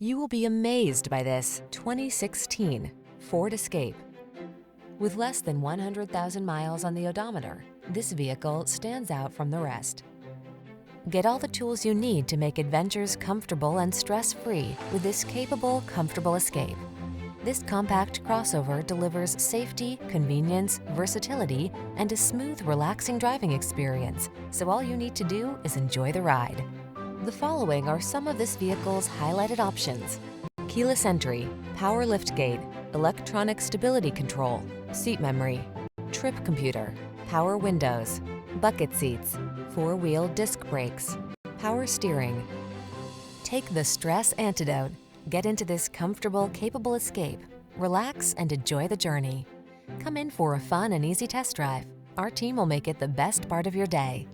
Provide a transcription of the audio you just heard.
You will be amazed by this 2016 Ford Escape. With less than 100,000 miles on the odometer, this vehicle stands out from the rest. Get all the tools you need to make adventures comfortable and stress-free with this capable, comfortable Escape. This compact crossover delivers safety, convenience, versatility, and a smooth, relaxing driving experience, so all you need to do is enjoy the ride. The following are some of this vehicle's highlighted options: keyless entry, power liftgate, electronic stability control, seat memory, trip computer, power windows, bucket seats, four-wheel disc brakes, power steering. Take the stress antidote. Get into this comfortable, capable Escape. Relax and enjoy the journey. Come in for a fun and easy test drive. Our team will make it the best part of your day.